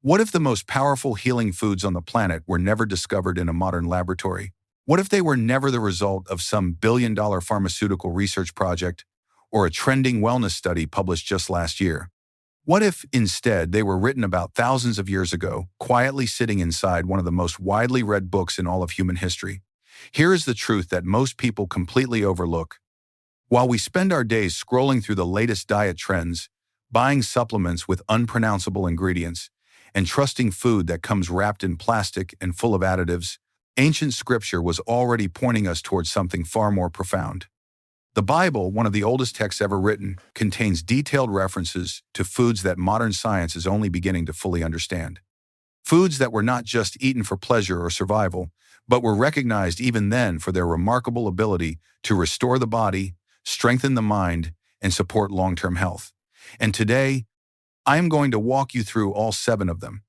What if the most powerful healing foods on the planet were never discovered in a modern laboratory? What if they were never the result of some billion-dollar pharmaceutical research project or a trending wellness study published just last year? What if, instead, they were written about thousands of years ago, quietly sitting inside one of the most widely read books in all of human history? Here is the truth that most people completely overlook. While we spend our days scrolling through the latest diet trends, buying supplements with unpronounceable ingredients, and trusting food that comes wrapped in plastic and full of additives, ancient scripture was already pointing us towards something far more profound. The Bible, one of the oldest texts ever written, contains detailed references to foods that modern science is only beginning to fully understand. Foods that were not just eaten for pleasure or survival, but were recognized even then for their remarkable ability to restore the body, strengthen the mind, and support long-term health. And today, I am going to walk you through all 7 of them.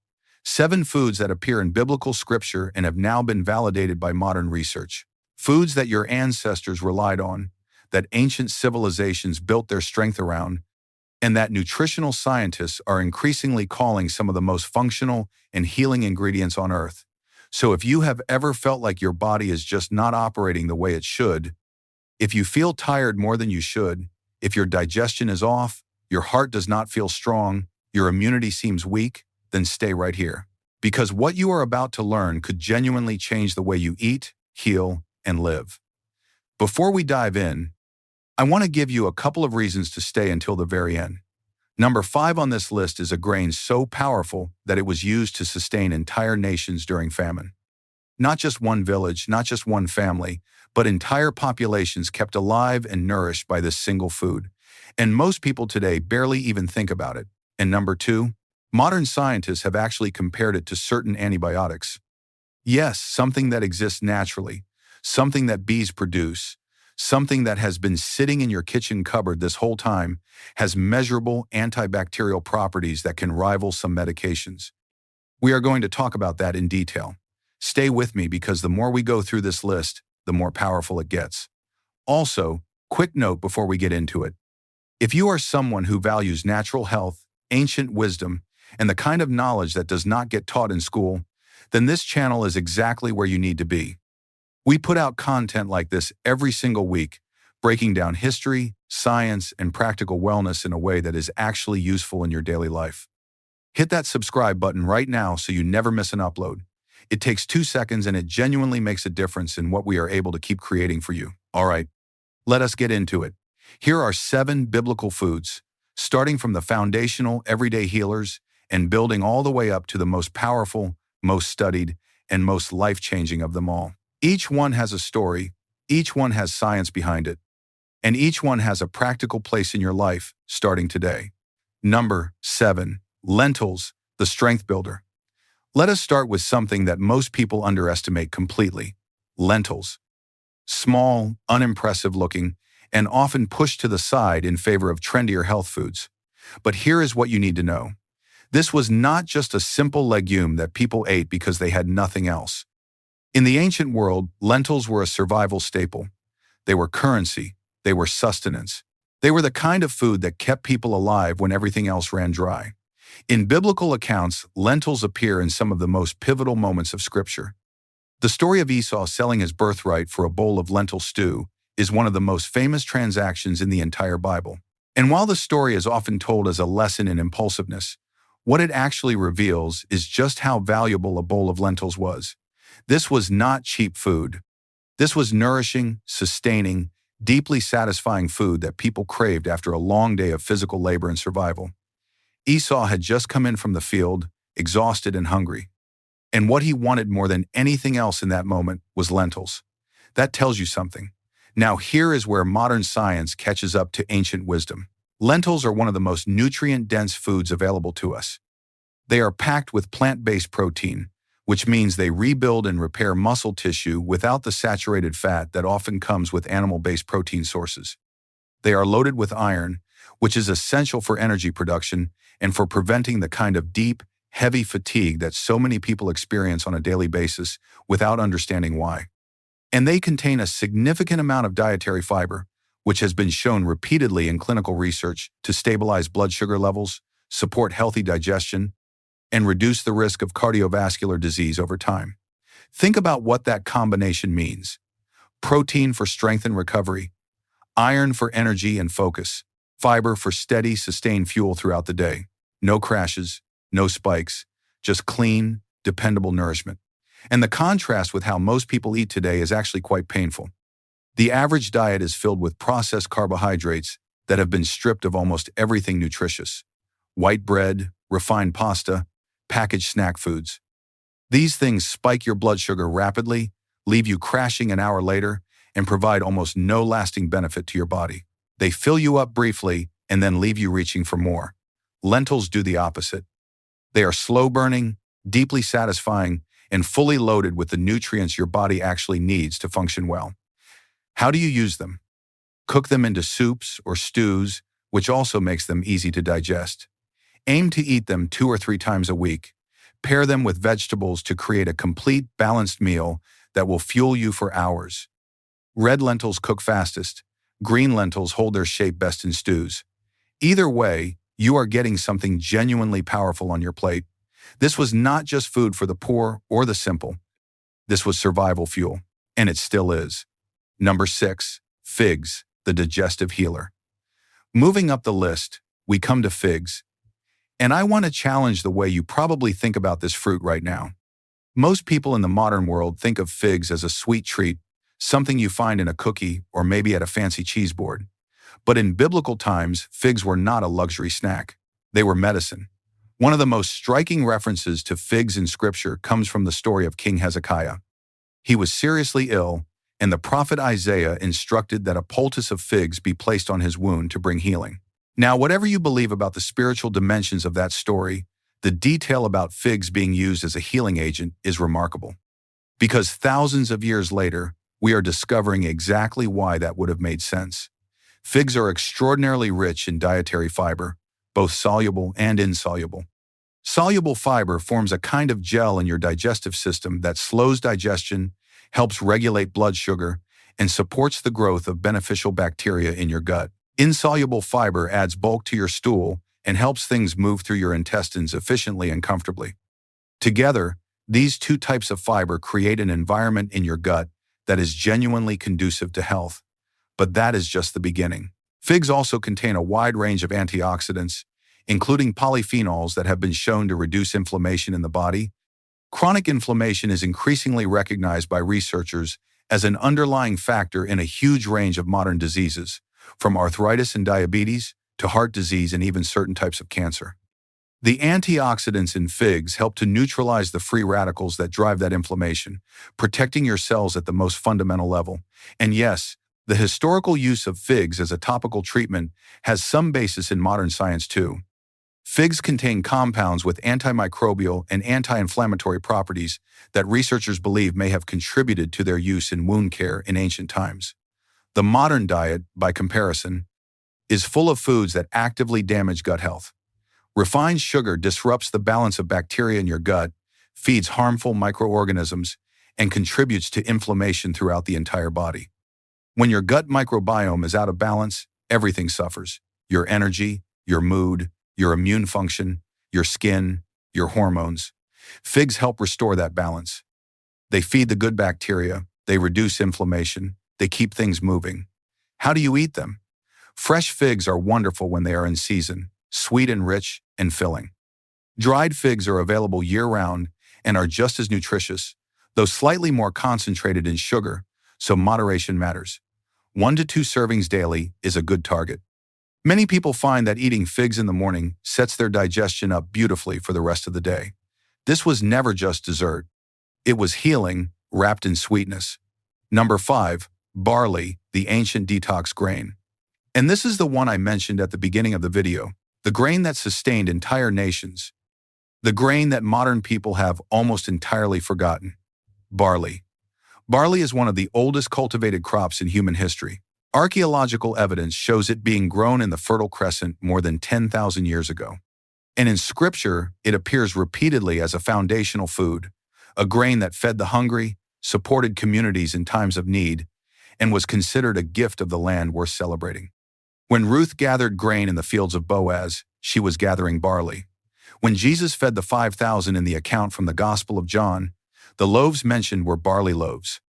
7 foods that appear in biblical scripture and have now been validated by modern research. Foods that your ancestors relied on, that ancient civilizations built their strength around, and that nutritional scientists are increasingly calling some of the most functional and healing ingredients on Earth. So if you have ever felt like your body is just not operating the way it should, if you feel tired more than you should, if your digestion is off, your heart does not feel strong, your immunity seems weak, then stay right here. Because what you are about to learn could genuinely change the way you eat, heal, and live. Before we dive in, I want to give you a couple of reasons to stay until the very end. Number 5 on this list is a grain so powerful that it was used to sustain entire nations during famine. Not just one village, not just one family, but entire populations kept alive and nourished by this single food. And most people today barely even think about it. And number 2, modern scientists have actually compared it to certain antibiotics. Yes, something that exists naturally, something that bees produce, something that has been sitting in your kitchen cupboard this whole time, has measurable antibacterial properties that can rival some medications. We are going to talk about that in detail. Stay with me because the more we go through this list, the more powerful it gets. Also, quick note before we get into it. If you are someone who values natural health, ancient wisdom, and the kind of knowledge that does not get taught in school, then this channel is exactly where you need to be. We put out content like this every single week, breaking down history, science, and practical wellness in a way that is actually useful in your daily life. Hit that subscribe button right now so you never miss an upload. It takes 2 seconds and it genuinely makes a difference in what we are able to keep creating for you. All right, let us get into it. Here are 7 biblical foods, starting from the foundational everyday healers and building all the way up to the most powerful, most studied, and most life-changing of them all. Each one has a story, each one has science behind it, and each one has a practical place in your life, starting today. Number 7, lentils, the strength builder. Let us start with something that most people underestimate completely: lentils. Small, unimpressive looking, and often pushed to the side in favor of trendier health foods. But here is what you need to know. This was not just a simple legume that people ate because they had nothing else. In the ancient world, lentils were a survival staple. They were currency. They were sustenance. They were the kind of food that kept people alive when everything else ran dry. In biblical accounts, lentils appear in some of the most pivotal moments of Scripture. The story of Esau selling his birthright for a bowl of lentil stew is one of the most famous transactions in the entire Bible. And while the story is often told as a lesson in impulsiveness, what it actually reveals is just how valuable a bowl of lentils was. This was not cheap food. This was nourishing, sustaining, deeply satisfying food that people craved after a long day of physical labor and survival. Esau had just come in from the field, exhausted and hungry. And what he wanted more than anything else in that moment was lentils. That tells you something. Now here is where modern science catches up to ancient wisdom. Lentils are one of the most nutrient-dense foods available to us. They are packed with plant-based protein, which means they rebuild and repair muscle tissue without the saturated fat that often comes with animal-based protein sources. They are loaded with iron, which is essential for energy production and for preventing the kind of deep, heavy fatigue that so many people experience on a daily basis without understanding why. And they contain a significant amount of dietary fiber, which has been shown repeatedly in clinical research to stabilize blood sugar levels, support healthy digestion, and reduce the risk of cardiovascular disease over time. Think about what that combination means. Protein for strength and recovery, iron for energy and focus, fiber for steady, sustained fuel throughout the day. No crashes, no spikes, just clean, dependable nourishment. And the contrast with how most people eat today is actually quite painful. The average diet is filled with processed carbohydrates that have been stripped of almost everything nutritious. White bread, refined pasta, packaged snack foods. These things spike your blood sugar rapidly, leave you crashing an hour later, and provide almost no lasting benefit to your body. They fill you up briefly and then leave you reaching for more. Lentils do the opposite. They are slow-burning, deeply satisfying, and fully loaded with the nutrients your body actually needs to function well. How do you use them? Cook them into soups or stews, which also makes them easy to digest. Aim to eat them 2 or 3 times a week. Pair them with vegetables to create a complete, balanced meal that will fuel you for hours. Red lentils cook fastest. Green lentils hold their shape best in stews. Either way, you are getting something genuinely powerful on your plate. This was not just food for the poor or the simple. This was survival fuel, and it still is. Number 6, figs, the digestive healer. Moving up the list, we come to figs. And I want to challenge the way you probably think about this fruit right now. Most people in the modern world think of figs as a sweet treat, something you find in a cookie or maybe at a fancy cheese board. But in biblical times, figs were not a luxury snack. They were medicine. One of the most striking references to figs in Scripture comes from the story of King Hezekiah. He was seriously ill, and the prophet Isaiah instructed that a poultice of figs be placed on his wound to bring healing. Now, whatever you believe about the spiritual dimensions of that story, the detail about figs being used as a healing agent is remarkable. Because thousands of years later, we are discovering exactly why that would have made sense. Figs are extraordinarily rich in dietary fiber, both soluble and insoluble. Soluble fiber forms a kind of gel in your digestive system that slows digestion, helps regulate blood sugar, and supports the growth of beneficial bacteria in your gut. Insoluble fiber adds bulk to your stool and helps things move through your intestines efficiently and comfortably. Together, these two types of fiber create an environment in your gut that is genuinely conducive to health. But that is just the beginning. Figs also contain a wide range of antioxidants, including polyphenols that have been shown to reduce inflammation in the body. Chronic inflammation is increasingly recognized by researchers as an underlying factor in a huge range of modern diseases, from arthritis and diabetes to heart disease and even certain types of cancer. The antioxidants in figs help to neutralize the free radicals that drive that inflammation, protecting your cells at the most fundamental level. And yes, the historical use of figs as a topical treatment has some basis in modern science too. Figs contain compounds with antimicrobial and anti-inflammatory properties that researchers believe may have contributed to their use in wound care in ancient times. The modern diet, by comparison, is full of foods that actively damage gut health. Refined sugar disrupts the balance of bacteria in your gut, feeds harmful microorganisms, and contributes to inflammation throughout the entire body. When your gut microbiome is out of balance, everything suffers. Your energy, your mood, your immune function, your skin, your hormones. Figs help restore that balance. They feed the good bacteria, they reduce inflammation, they keep things moving. How do you eat them? Fresh figs are wonderful when they are in season, sweet and rich and filling. Dried figs are available year-round and are just as nutritious, though slightly more concentrated in sugar, so moderation matters. 1 to 2 servings daily is a good target. Many people find that eating figs in the morning sets their digestion up beautifully for the rest of the day. This was never just dessert. It was healing, wrapped in sweetness. Number 5, barley, the ancient detox grain. And this is the one I mentioned at the beginning of the video, the grain that sustained entire nations. The grain that modern people have almost entirely forgotten. Barley. Barley is one of the oldest cultivated crops in human history. Archaeological evidence shows it being grown in the Fertile Crescent more than 10,000 years ago. And in Scripture, it appears repeatedly as a foundational food, a grain that fed the hungry, supported communities in times of need, and was considered a gift of the land worth celebrating. When Ruth gathered grain in the fields of Boaz, she was gathering barley. When Jesus fed the 5,000 in the account from the Gospel of John, the loaves mentioned were barley loaves.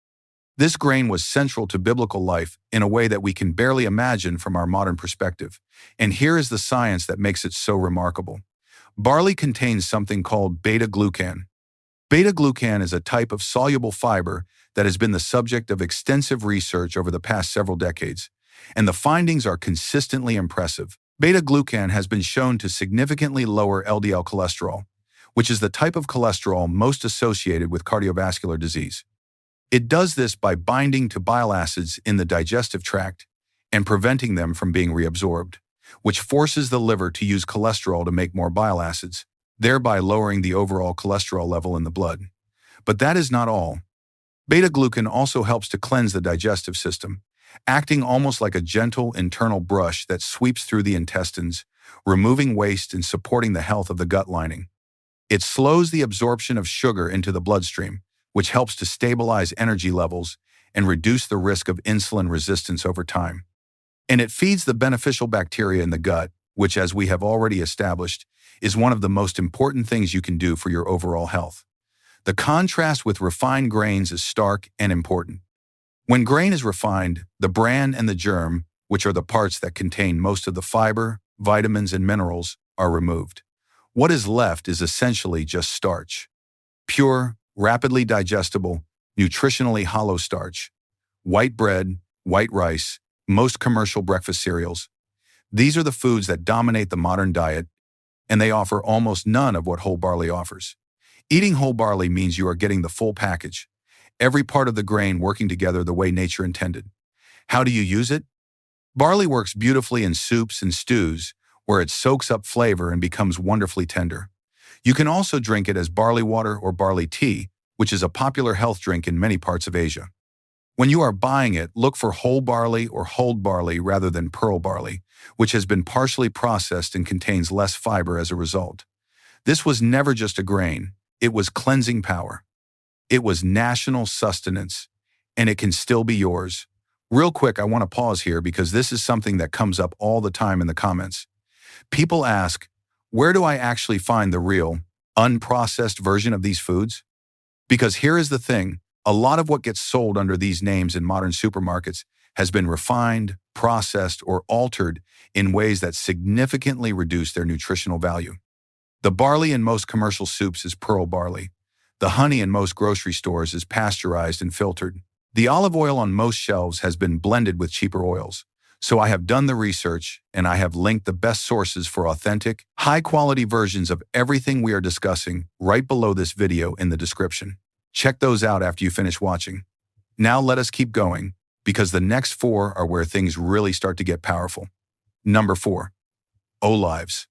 This grain was central to biblical life in a way that we can barely imagine from our modern perspective. And here is the science that makes it so remarkable. Barley contains something called beta-glucan. Beta-glucan is a type of soluble fiber that has been the subject of extensive research over the past several decades, and the findings are consistently impressive. Beta-glucan has been shown to significantly lower LDL cholesterol, which is the type of cholesterol most associated with cardiovascular disease. It does this by binding to bile acids in the digestive tract and preventing them from being reabsorbed, which forces the liver to use cholesterol to make more bile acids, thereby lowering the overall cholesterol level in the blood. But that is not all. Beta-glucan also helps to cleanse the digestive system, acting almost like a gentle internal brush that sweeps through the intestines, removing waste and supporting the health of the gut lining. It slows the absorption of sugar into the bloodstream, which helps to stabilize energy levels and reduce the risk of insulin resistance over time. And it feeds the beneficial bacteria in the gut, which, as we have already established, is one of the most important things you can do for your overall health. The contrast with refined grains is stark and important. When grain is refined, the bran and the germ, which are the parts that contain most of the fiber, vitamins, and minerals, are removed. What is left is essentially just starch. Pure, rapidly digestible, nutritionally hollow starch. White bread, white rice, most commercial breakfast cereals. These are the foods that dominate the modern diet, and they offer almost none of what whole barley offers. Eating whole barley means you are getting the full package, every part of the grain working together the way nature intended. How do you use it? Barley works beautifully in soups and stews, where it soaks up flavor and becomes wonderfully tender. You can also drink it as barley water or barley tea, which is a popular health drink in many parts of Asia. When you are buying it, look for whole barley or hulled barley rather than pearl barley, which has been partially processed and contains less fiber as a result. This was never just a grain, it was cleansing power. It was national sustenance, and it can still be yours. Real quick, I want to pause here because this is something that comes up all the time in the comments. People ask, where do I actually find the real, unprocessed version of these foods? Because here is the thing, a lot of what gets sold under these names in modern supermarkets has been refined, processed, or altered in ways that significantly reduce their nutritional value. The barley in most commercial soups is pearl barley. The honey in most grocery stores is pasteurized and filtered. The olive oil on most shelves has been blended with cheaper oils. So I have done the research, and I have linked the best sources for authentic, high-quality versions of everything we are discussing right below this video in the description. Check those out after you finish watching. Now let us keep going, because the next 4 are where things really start to get powerful. Number 4. Olives.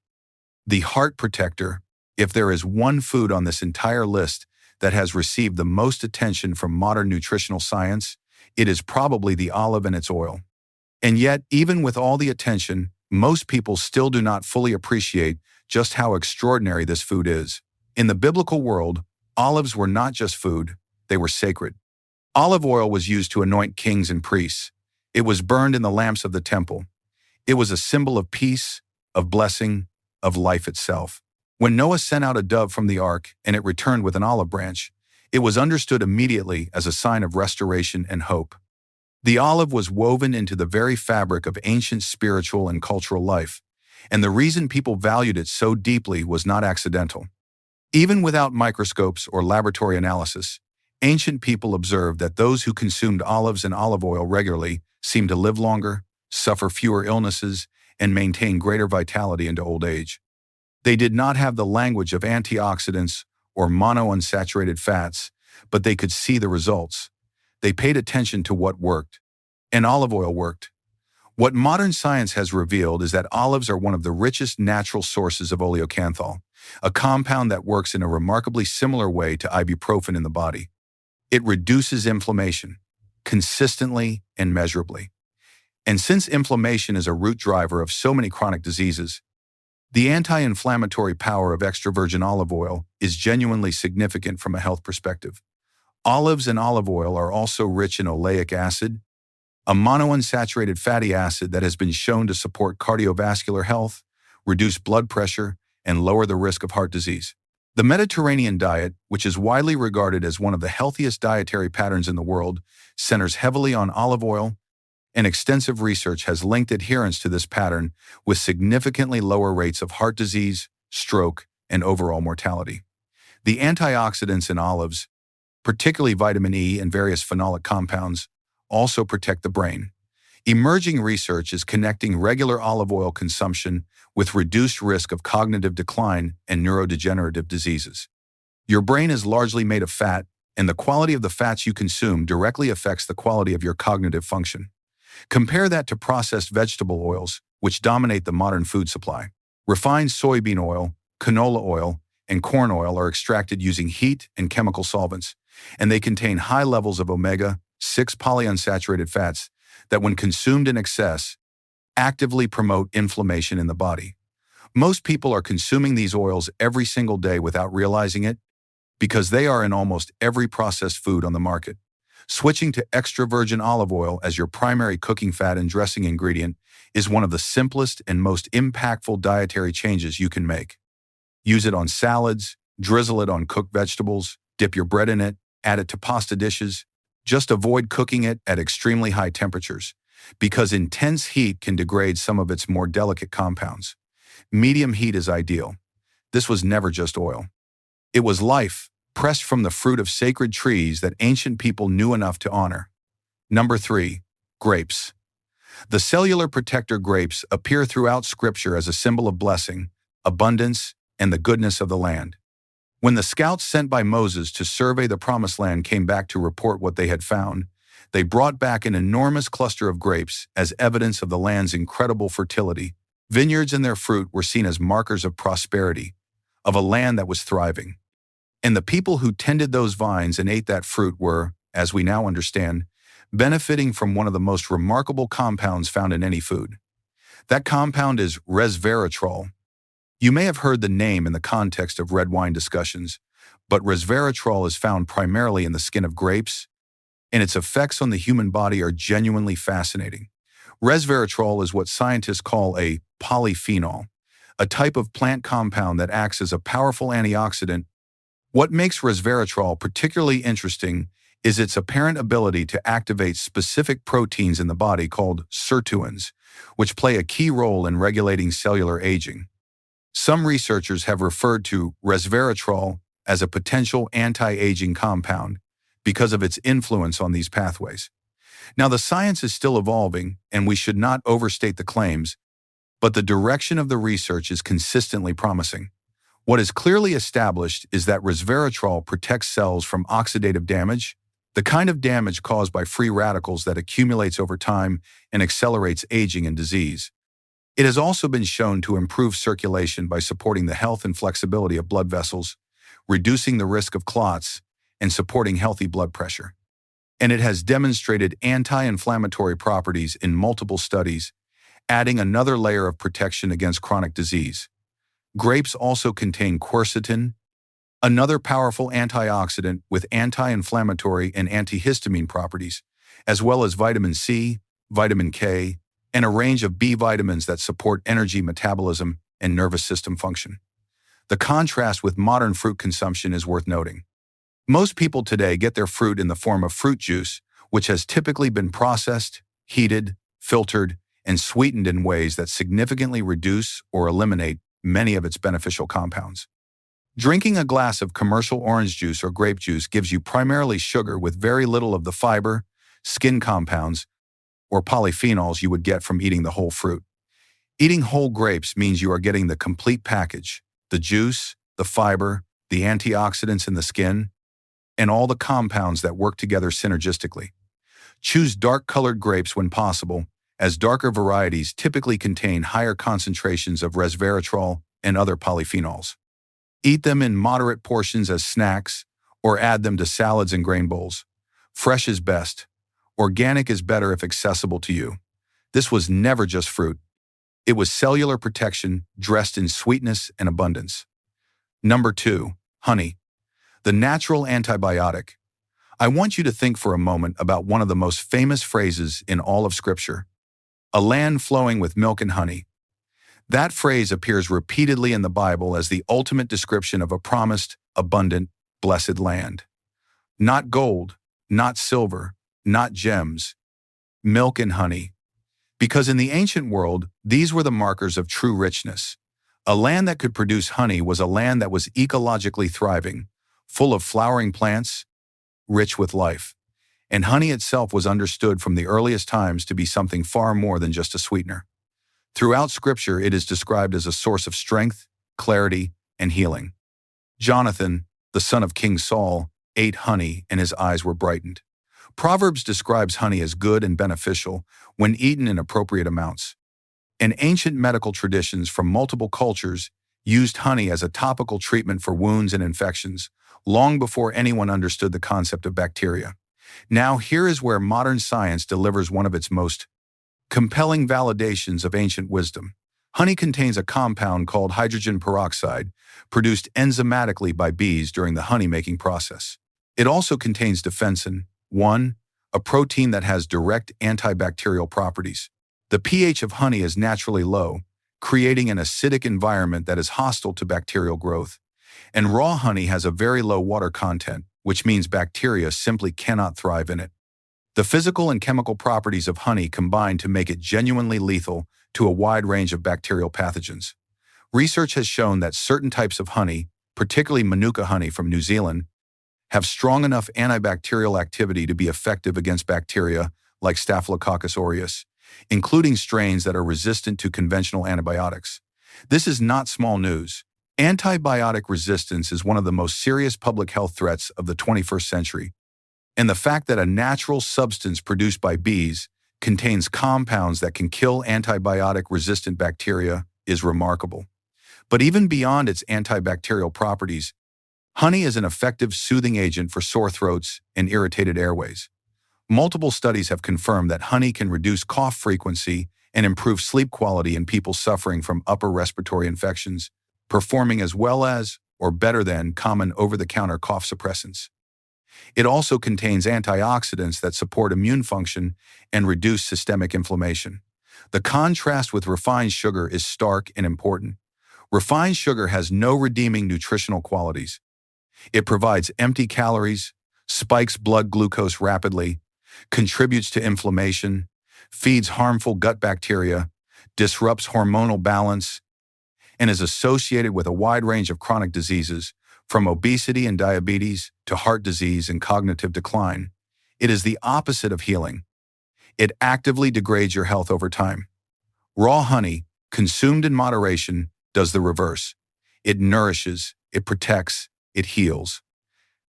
The heart protector. If there is one food on this entire list that has received the most attention from modern nutritional science, it is probably the olive and its oil. And yet, even with all the attention, most people still do not fully appreciate just how extraordinary this food is. In the biblical world, olives were not just food, they were sacred. Olive oil was used to anoint kings and priests. It was burned in the lamps of the temple. It was a symbol of peace, of blessing, of life itself. When Noah sent out a dove from the ark and it returned with an olive branch, it was understood immediately as a sign of restoration and hope. The olive was woven into the very fabric of ancient spiritual and cultural life, and the reason people valued it so deeply was not accidental. Even without microscopes or laboratory analysis, ancient people observed that those who consumed olives and olive oil regularly seemed to live longer, suffer fewer illnesses, and maintain greater vitality into old age. They did not have the language of antioxidants or monounsaturated fats, but they could see the results. They paid attention to what worked, and olive oil worked. What modern science has revealed is that olives are one of the richest natural sources of oleocanthal, a compound that works in a remarkably similar way to ibuprofen in the body. It reduces inflammation, consistently and measurably. And since inflammation is a root driver of so many chronic diseases, the anti-inflammatory power of extra virgin olive oil is genuinely significant from a health perspective. Olives and olive oil are also rich in oleic acid, a monounsaturated fatty acid that has been shown to support cardiovascular health, reduce blood pressure, and lower the risk of heart disease. The Mediterranean diet, which is widely regarded as one of the healthiest dietary patterns in the world, centers heavily on olive oil, and extensive research has linked adherence to this pattern with significantly lower rates of heart disease, stroke, and overall mortality. The antioxidants in olives, particularly vitamin E and various phenolic compounds, also protect the brain. Emerging research is connecting regular olive oil consumption with reduced risk of cognitive decline and neurodegenerative diseases. Your brain is largely made of fat, and the quality of the fats you consume directly affects the quality of your cognitive function. Compare that to processed vegetable oils, which dominate the modern food supply. Refined soybean oil, canola oil, and corn oil are extracted using heat and chemical solvents, and they contain high levels of omega-6 polyunsaturated fats that, when consumed in excess, actively promote inflammation in the body. Most people are consuming these oils every single day without realizing it because they are in almost every processed food on the market. Switching to extra virgin olive oil as your primary cooking fat and dressing ingredient is one of the simplest and most impactful dietary changes you can make. Use it on salads, drizzle it on cooked vegetables, dip your bread in it, add it to pasta dishes. Just avoid cooking it at extremely high temperatures, because intense heat can degrade some of its more delicate compounds. Medium heat is ideal. This was never just oil. It was life, pressed from the fruit of sacred trees that ancient people knew enough to honor. Number 3. Grapes. The cellular protector grapes appear throughout Scripture as a symbol of blessing, abundance, and the goodness of the land. When the scouts sent by Moses to survey the Promised Land came back to report what they had found, they brought back an enormous cluster of grapes as evidence of the land's incredible fertility. Vineyards and their fruit were seen as markers of prosperity, of a land that was thriving. And the people who tended those vines and ate that fruit were, as we now understand, benefiting from one of the most remarkable compounds found in any food. That compound is resveratrol. You may have heard the name in the context of red wine discussions, but resveratrol is found primarily in the skin of grapes, and its effects on the human body are genuinely fascinating. Resveratrol is what scientists call a polyphenol, a type of plant compound that acts as a powerful antioxidant. What makes resveratrol particularly interesting is its apparent ability to activate specific proteins in the body called sirtuins, which play a key role in regulating cellular aging. Some researchers have referred to resveratrol as a potential anti-aging compound because of its influence on these pathways. Now, the science is still evolving, and we should not overstate the claims, but the direction of the research is consistently promising. What is clearly established is that resveratrol protects cells from oxidative damage, the kind of damage caused by free radicals that accumulates over time and accelerates aging and disease. It has also been shown to improve circulation by supporting the health and flexibility of blood vessels, reducing the risk of clots, and supporting healthy blood pressure. And it has demonstrated anti-inflammatory properties in multiple studies, adding another layer of protection against chronic disease. Grapes also contain quercetin, another powerful antioxidant with anti-inflammatory and antihistamine properties, as well as vitamin C, vitamin K, and a range of B vitamins that support energy metabolism and nervous system function. The contrast with modern fruit consumption is worth noting. Most people today get their fruit in the form of fruit juice, which has typically been processed, heated, filtered, and sweetened in ways that significantly reduce or eliminate many of its beneficial compounds. Drinking a glass of commercial orange juice or grape juice gives you primarily sugar with very little of the fiber, skin compounds, or polyphenols you would get from eating the whole fruit. Eating whole grapes means you are getting the complete package: the juice, the fiber, the antioxidants in the skin, and all the compounds that work together synergistically. Choose dark-colored grapes when possible, as darker varieties typically contain higher concentrations of resveratrol and other polyphenols. Eat them in moderate portions as snacks, or add them to salads and grain bowls. Fresh is best. Organic is better if accessible to you. This was never just fruit. It was cellular protection dressed in sweetness and abundance. Number 2. Honey. The natural antibiotic. I want you to think for a moment about one of the most famous phrases in all of Scripture: a land flowing with milk and honey. That phrase appears repeatedly in the Bible as the ultimate description of a promised, abundant, blessed land. Not gold, not silver, not gems, milk and honey. Because in the ancient world, these were the markers of true richness. A land that could produce honey was a land that was ecologically thriving, full of flowering plants, rich with life. And honey itself was understood from the earliest times to be something far more than just a sweetener. Throughout Scripture, it is described as a source of strength, clarity, and healing. Jonathan, the son of King Saul, ate honey and his eyes were brightened. Proverbs describes honey as good and beneficial when eaten in appropriate amounts. And ancient medical traditions from multiple cultures used honey as a topical treatment for wounds and infections, long before anyone understood the concept of bacteria. Now, here is where modern science delivers one of its most compelling validations of ancient wisdom. Honey contains a compound called hydrogen peroxide, produced enzymatically by bees during the honey-making process. It also contains defensin, 1, a protein that has direct antibacterial properties. The pH of honey is naturally low, creating an acidic environment that is hostile to bacterial growth. And raw honey has a very low water content, which means bacteria simply cannot thrive in it. The physical and chemical properties of honey combine to make it genuinely lethal to a wide range of bacterial pathogens. Research has shown that certain types of honey, particularly Manuka honey from New Zealand, have strong enough antibacterial activity to be effective against bacteria like Staphylococcus aureus, including strains that are resistant to conventional antibiotics. This is not small news. Antibiotic resistance is one of the most serious public health threats of the 21st century. And the fact that a natural substance produced by bees contains compounds that can kill antibiotic-resistant bacteria is remarkable. But even beyond its antibacterial properties, honey is an effective soothing agent for sore throats and irritated airways. Multiple studies have confirmed that honey can reduce cough frequency and improve sleep quality in people suffering from upper respiratory infections, performing as well as, or better than, common over-the-counter cough suppressants. It also contains antioxidants that support immune function and reduce systemic inflammation. The contrast with refined sugar is stark and important. Refined sugar has no redeeming nutritional qualities. It provides empty calories, spikes blood glucose rapidly, contributes to inflammation, feeds harmful gut bacteria, disrupts hormonal balance, and is associated with a wide range of chronic diseases, from obesity and diabetes to heart disease and cognitive decline. It is the opposite of healing. It actively degrades your health over time. Raw honey, consumed in moderation, does the reverse. It nourishes, it protects, it heals.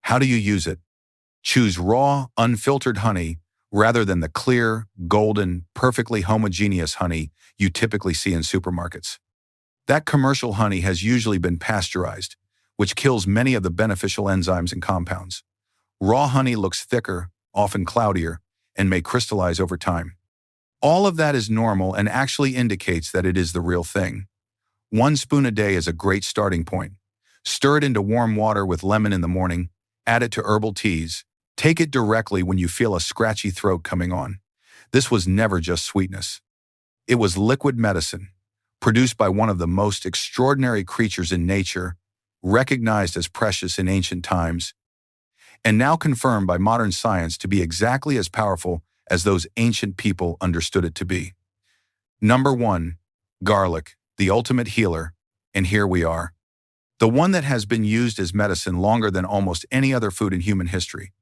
How do you use it? Choose raw, unfiltered honey rather than the clear, golden, perfectly homogeneous honey you typically see in supermarkets. That commercial honey has usually been pasteurized, which kills many of the beneficial enzymes and compounds. Raw honey looks thicker, often cloudier, and may crystallize over time. All of that is normal and actually indicates that it is the real thing. 1 spoon a day is a great starting point. Stir it into warm water with lemon in the morning, add it to herbal teas, take it directly when you feel a scratchy throat coming on. This was never just sweetness. It was liquid medicine, produced by one of the most extraordinary creatures in nature, recognized as precious in ancient times, and now confirmed by modern science to be exactly as powerful as those ancient people understood it to be. Number 1, garlic, the ultimate healer, and here we are. The one that has been used as medicine longer than almost any other food in human history.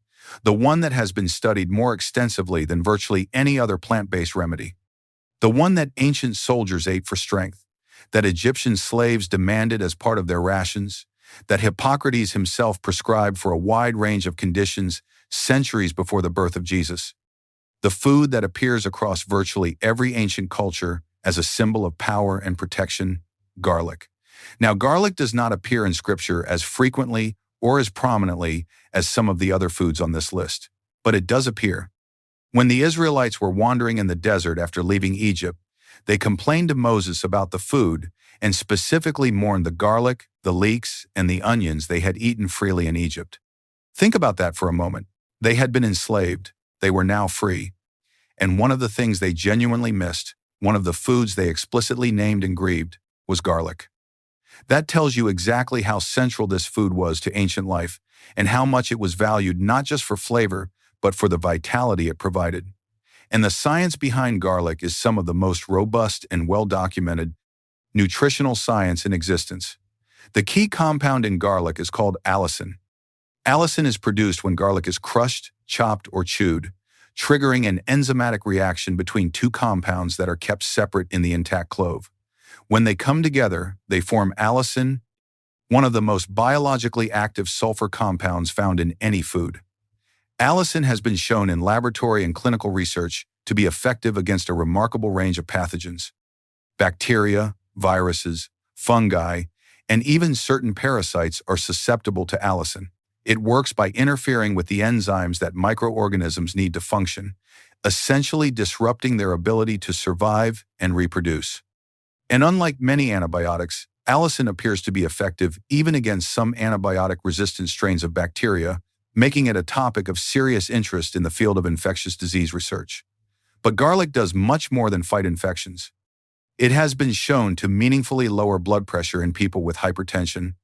The one that has been studied more extensively than virtually any other plant-based remedy. The one that ancient soldiers ate for strength, that Egyptian slaves demanded as part of their rations, that Hippocrates himself prescribed for a wide range of conditions centuries before the birth of Jesus. The food that appears across virtually every ancient culture as a symbol of power and protection, garlic. Now, garlic does not appear in Scripture as frequently or as prominently as some of the other foods on this list, but it does appear. When the Israelites were wandering in the desert after leaving Egypt, they complained to Moses about the food and specifically mourned the garlic, the leeks, and the onions they had eaten freely in Egypt. Think about that for a moment. They had been enslaved. They were now free. And one of the things they genuinely missed, one of the foods they explicitly named and grieved, was garlic. That tells you exactly how central this food was to ancient life and how much it was valued not just for flavor, but for the vitality it provided. And the science behind garlic is some of the most robust and well-documented nutritional science in existence. The key compound in garlic is called allicin. Allicin is produced when garlic is crushed, chopped, or chewed, triggering an enzymatic reaction between two compounds that are kept separate in the intact clove. When they come together, they form allicin, one of the most biologically active sulfur compounds found in any food. Allicin has been shown in laboratory and clinical research to be effective against a remarkable range of pathogens. Bacteria, viruses, fungi, and even certain parasites are susceptible to allicin. It works by interfering with the enzymes that microorganisms need to function, essentially disrupting their ability to survive and reproduce. And unlike many antibiotics, allicin appears to be effective even against some antibiotic-resistant strains of bacteria, making it a topic of serious interest in the field of infectious disease research. But garlic does much more than fight infections. It has been shown to meaningfully lower blood pressure in people with hypertension,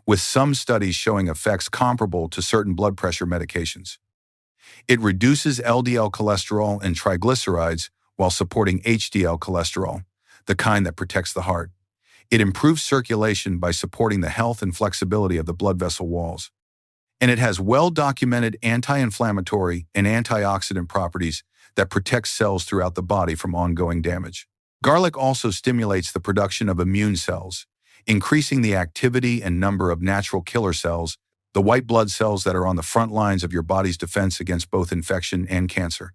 with some studies showing effects comparable to certain blood pressure medications. It reduces LDL cholesterol and triglycerides while supporting HDL cholesterol, the kind that protects the heart. It improves circulation by supporting the health and flexibility of the blood vessel walls. And it has well-documented anti-inflammatory and antioxidant properties that protect cells throughout the body from ongoing damage. Garlic also stimulates the production of immune cells, increasing the activity and number of natural killer cells, the white blood cells that are on the front lines of your body's defense against both infection and cancer.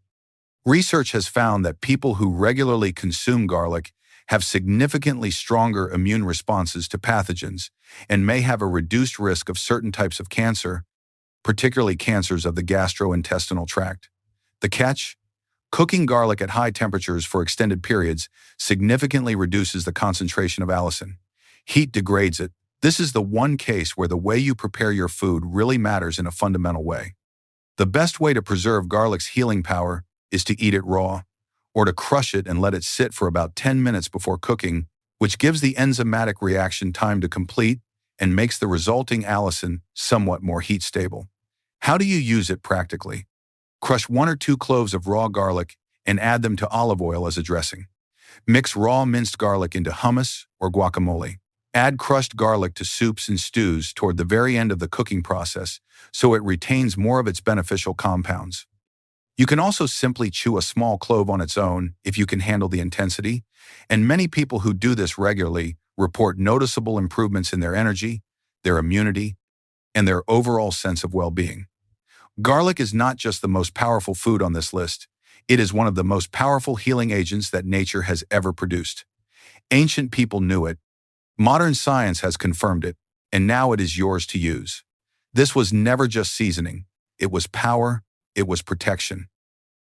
Research has found that people who regularly consume garlic have significantly stronger immune responses to pathogens and may have a reduced risk of certain types of cancer, particularly cancers of the gastrointestinal tract. The catch? Cooking garlic at high temperatures for extended periods significantly reduces the concentration of allicin. Heat degrades it. This is the one case where the way you prepare your food really matters in a fundamental way. The best way to preserve garlic's healing power is to eat it raw, or to crush it and let it sit for about 10 minutes before cooking, which gives the enzymatic reaction time to complete and makes the resulting allicin somewhat more heat stable. How do you use it practically? Crush 1 or 2 cloves of raw garlic and add them to olive oil as a dressing. Mix raw minced garlic into hummus or guacamole. Add crushed garlic to soups and stews toward the very end of the cooking process so it retains more of its beneficial compounds. You can also simply chew a small clove on its own if you can handle the intensity, and many people who do this regularly report noticeable improvements in their energy, their immunity, and their overall sense of well-being. Garlic is not just the most powerful food on this list, it is one of the most powerful healing agents that nature has ever produced. Ancient people knew it, modern science has confirmed it, and now it is yours to use. This was never just seasoning, it was power, it was protection.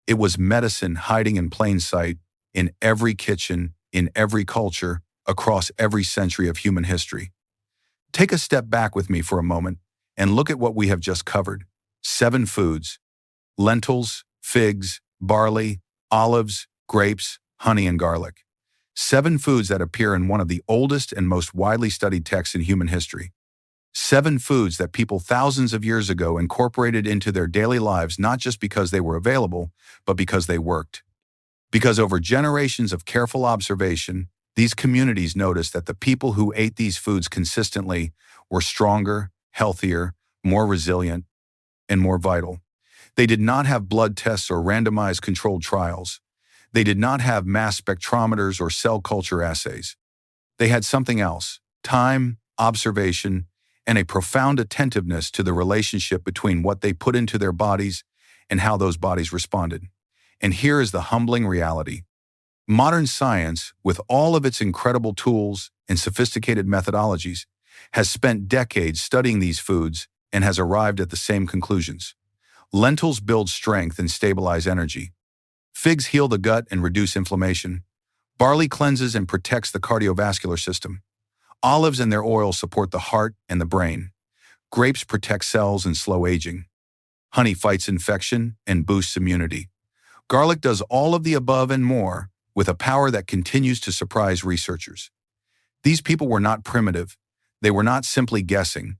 It was medicine hiding in plain sight, in every kitchen, in every culture, across every century of human history. Take a step back with me for a moment and look at what we have just covered. 7 foods: lentils, figs, barley, olives, grapes, honey, and garlic. 7 foods that appear in one of the oldest and most widely studied texts in human history. 7 foods that people thousands of years ago incorporated into their daily lives not just because they were available, but because they worked. Because over generations of careful observation, these communities noticed that the people who ate these foods consistently were stronger, healthier, more resilient, and more vital. They did not have blood tests or randomized controlled trials. They did not have mass spectrometers or cell culture assays. They had something else: time, observation, and a profound attentiveness to the relationship between what they put into their bodies and how those bodies responded. And here is the humbling reality. Modern science, with all of its incredible tools and sophisticated methodologies, has spent decades studying these foods and has arrived at the same conclusions. Lentils build strength and stabilize energy. Figs heal the gut and reduce inflammation. Barley cleanses and protects the cardiovascular system. Olives and their oil support the heart and the brain. Grapes protect cells and slow aging. Honey fights infection and boosts immunity. Garlic does all of the above and more, with a power that continues to surprise researchers. These people were not primitive. They were not simply guessing.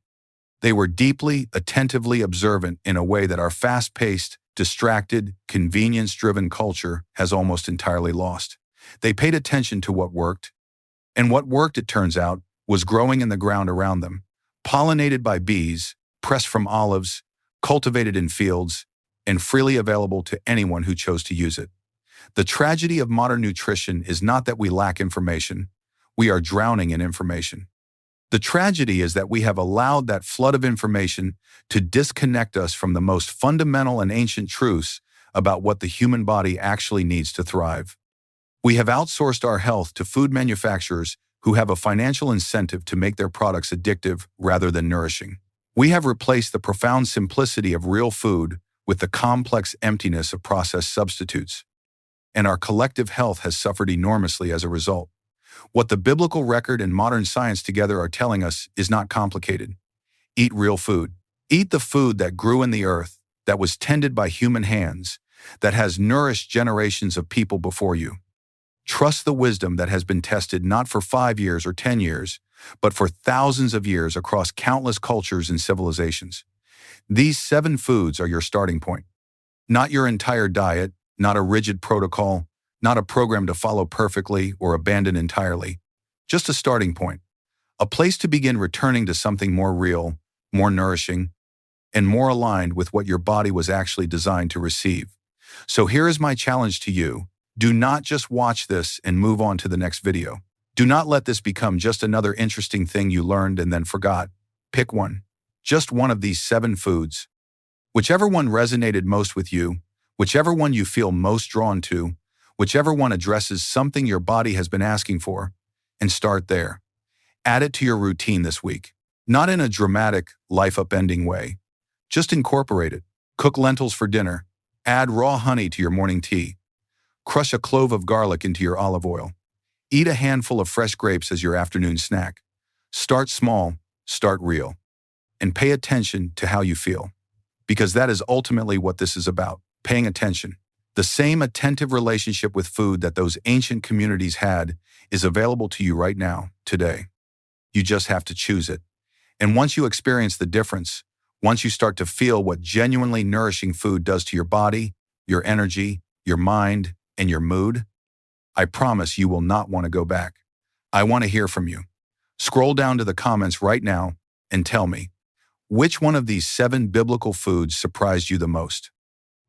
They were deeply, attentively observant in a way that our fast-paced, distracted, convenience-driven culture has almost entirely lost. They paid attention to what worked, and what worked, it turns out, was growing in the ground around them, pollinated by bees, pressed from olives, cultivated in fields, and freely available to anyone who chose to use it. The tragedy of modern nutrition is not that we lack information. We are drowning in information. The tragedy is that we have allowed that flood of information to disconnect us from the most fundamental and ancient truths about what the human body actually needs to thrive. We have outsourced our health to food manufacturers who have a financial incentive to make their products addictive rather than nourishing. We have replaced the profound simplicity of real food with the complex emptiness of processed substitutes. And our collective health has suffered enormously as a result. What the biblical record and modern science together are telling us is not complicated. Eat real food. Eat the food that grew in the earth, that was tended by human hands, that has nourished generations of people before you. Trust the wisdom that has been tested not for 5 years or 10 years, but for thousands of years across countless cultures and civilizations. These 7 foods are your starting point. Not your entire diet, not a rigid protocol, not a program to follow perfectly or abandon entirely. Just a starting point. A place to begin returning to something more real, more nourishing, and more aligned with what your body was actually designed to receive. So here is my challenge to you. Do not just watch this and move on to the next video. Do not let this become just another interesting thing you learned and then forgot. Pick one. Just one of these 7 foods. Whichever one resonated most with you, whichever one you feel most drawn to, whichever one addresses something your body has been asking for, and start there. Add it to your routine this week. Not in a dramatic, life-upending way. Just incorporate it. Cook lentils for dinner. Add raw honey to your morning tea. Crush a clove of garlic into your olive oil. Eat a handful of fresh grapes as your afternoon snack. Start small, start real. And pay attention to how you feel. Because that is ultimately what this is about, paying attention. The same attentive relationship with food that those ancient communities had is available to you right now, today. You just have to choose it. And once you experience the difference, once you start to feel what genuinely nourishing food does to your body, your energy, your mind, and your mood, I promise you will not want to go back. I want to hear from you. Scroll down to the comments right now and tell me, which one of these 7 biblical foods surprised you the most?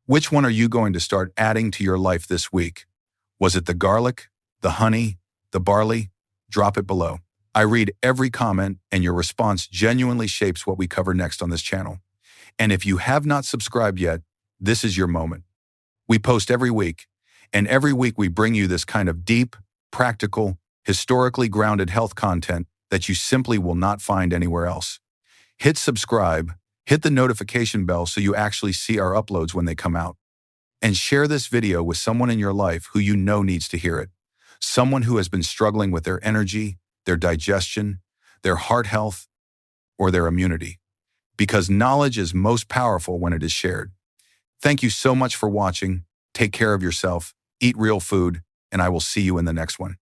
Which one are you going to start adding to your life this week? Was it the garlic, the honey, the barley? Drop it below. I read every comment, and your response genuinely shapes what we cover next on this channel. And if you have not subscribed yet, this is your moment. We post every week, and every week we bring you this kind of deep, practical, historically grounded health content that you simply will not find anywhere else. Hit subscribe, hit the notification bell so you actually see our uploads when they come out. And share this video with someone in your life who you know needs to hear it. Someone who has been struggling with their energy, their digestion, their heart health, or their immunity. Because knowledge is most powerful when it is shared. Thank you so much for watching. Take care of yourself, eat real food, and I will see you in the next one.